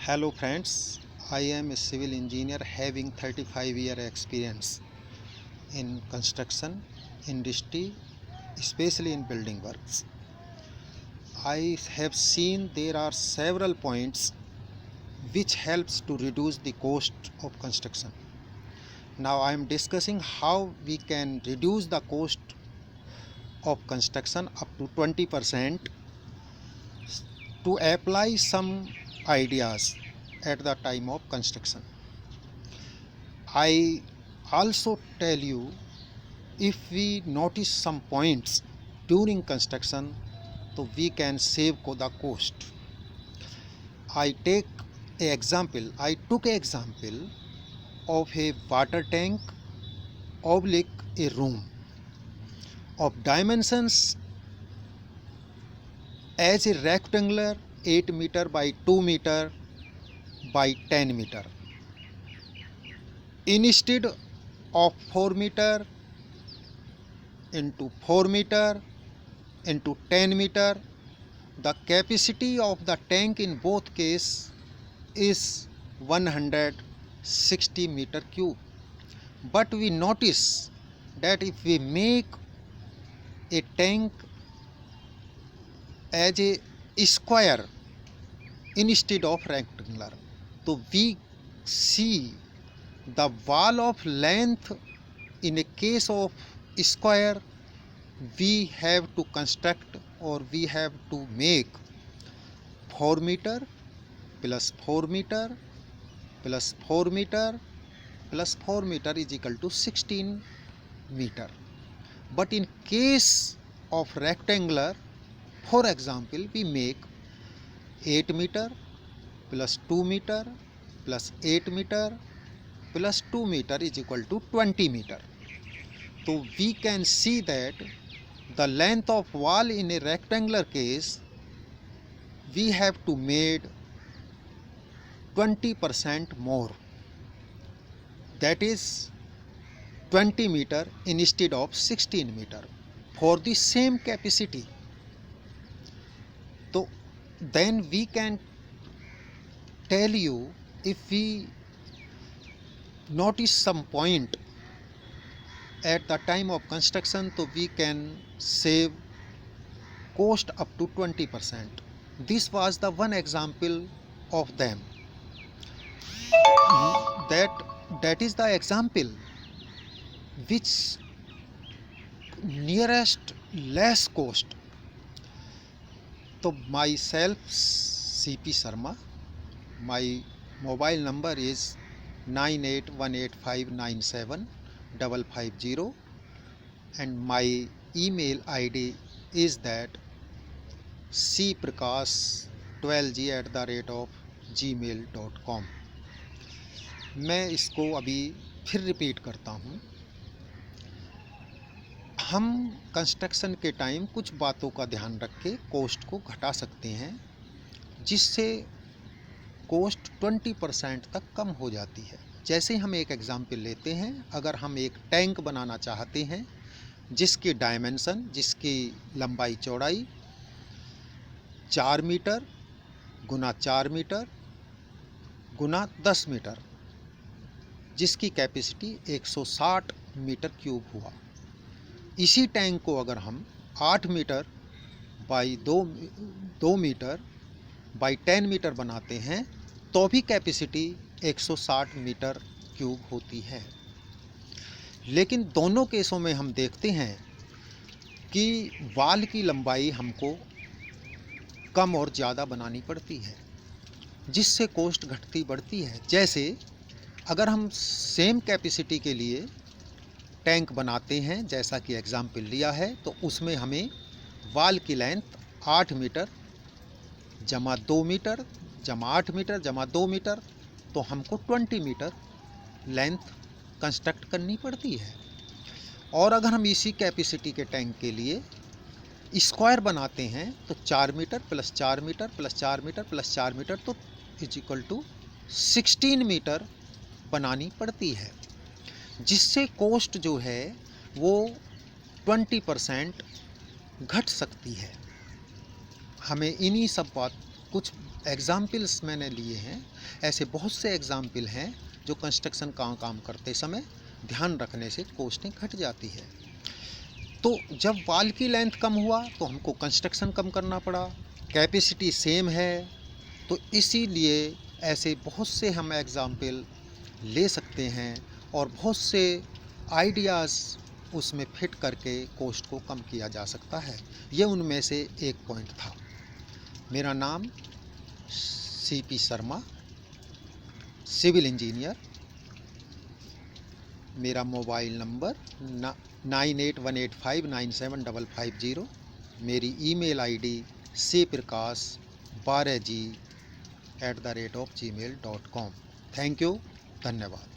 Hello friends, I am a civil engineer having 35-year experience in construction industry, especially in building works. I have seen there are several points which helps to reduce the cost of construction. Now I am discussing how we can reduce the cost of construction up to 20% to apply some ideas at the time of construction. I also tell you, if we notice some points during construction, so we can save the cost. I took an example of a water tank oblique a room of dimensions as a rectangular 8 meter by 2 meter by 10 meter. Instead of 4 meter into 4 meter into 10 meter, the capacity of the tank in both cases is 160 meter cube. But we notice that if we make a tank as a square instead of rectangular, so we see the wall of length in a case of square we have to construct, or we have to make 4 meter plus 4 meter plus 4 meter plus 4 meter is equal to 16 meter. But in case of rectangular, for example, we make 8 meter plus 2 meter plus 8 meter plus 2 meter is equal to 20 meter. So we can see that the length of wall in a rectangular case we have to made 20% more, that is 20 meter instead of 16 meter for the same capacity. So then we can tell you, if we notice some point at the time of construction, so we can save cost up to 20%. This was the one example of them. That is the example which nearest less cost. So myself, CP Sharma, my mobile number is 9818597550, and my email ID is that cprakash12g@gmail.com. मैं इसको अभी फिर repeat करता हूँ। हम construction के time कुछ बातों का ध्यान रख के कॉस्ट को घटा सकते हैं, जिससे कॉस्ट 20% तक कम हो जाती है। जैसे हम एक एग्जाम्पल लेते हैं, अगर हम एक टैंक बनाना चाहते हैं जिसकी डायमेंशन, जिसकी लंबाई चौड़ाई 4 मीटर गुना 4 मीटर गुना 10 मीटर, जिसकी कैपेसिटी 160 मीटर क्यूब हुआ। इसी टैंक को अगर हम 8 metre by 2 metre by 10 metre बनाते हैं तो भी कैपेसिटी 160 मीटर क्यूब होती है। लेकिन दोनों केसों में हम देखते हैं कि वाल की लंबाई हमको कम और ज़्यादा बनानी पड़ती है, जिससे कॉस्ट घटती बढ़ती है। जैसे अगर हम सेम कैपेसिटी के लिए टैंक बनाते हैं, जैसा कि एग्जाम्पल लिया है, तो उसमें हमें वाल की लेंथ 8 मीटर जमा 2 मीटर जमा 8 मीटर जमा 2 मीटर, तो हमको 20 मीटर लेंथ कंस्ट्रक्ट करनी पड़ती है। और अगर हम इसी कैपेसिटी के टैंक के लिए स्क्वायर बनाते हैं तो 4 metre plus 4 metre plus 4 metre plus 4 metre तो इज इक्वल टू 16 मीटर बनानी पड़ती है, जिससे कॉस्ट जो है वो 20% घट सकती है। हमें इन्हीं सब कुछ एग्ज़ाम्पल्स मैंने लिए हैं, ऐसे बहुत से एग्ज़ाम्पल हैं जो कंस्ट्रक्शन का काम करते समय ध्यान रखने से कॉस्टिंग घट जाती है। तो जब वाल की लेंथ कम हुआ तो हमको कंस्ट्रक्शन कम करना पड़ा, कैपेसिटी सेम है, तो इसीलिए ऐसे बहुत से हम एग्ज़ाम्पल ले सकते हैं और बहुत से आइडियाज़ उसमें फिट करके कॉस्ट को कम किया जा सकता है। ये उनमें से एक पॉइंट था। मेरा नाम CP शर्मा, सिविल इंजीनियर। मेरा मोबाइल नंबर 9818597550। मेरी email ID cprakash12g@gmail.com। Thank you, धन्यवाद।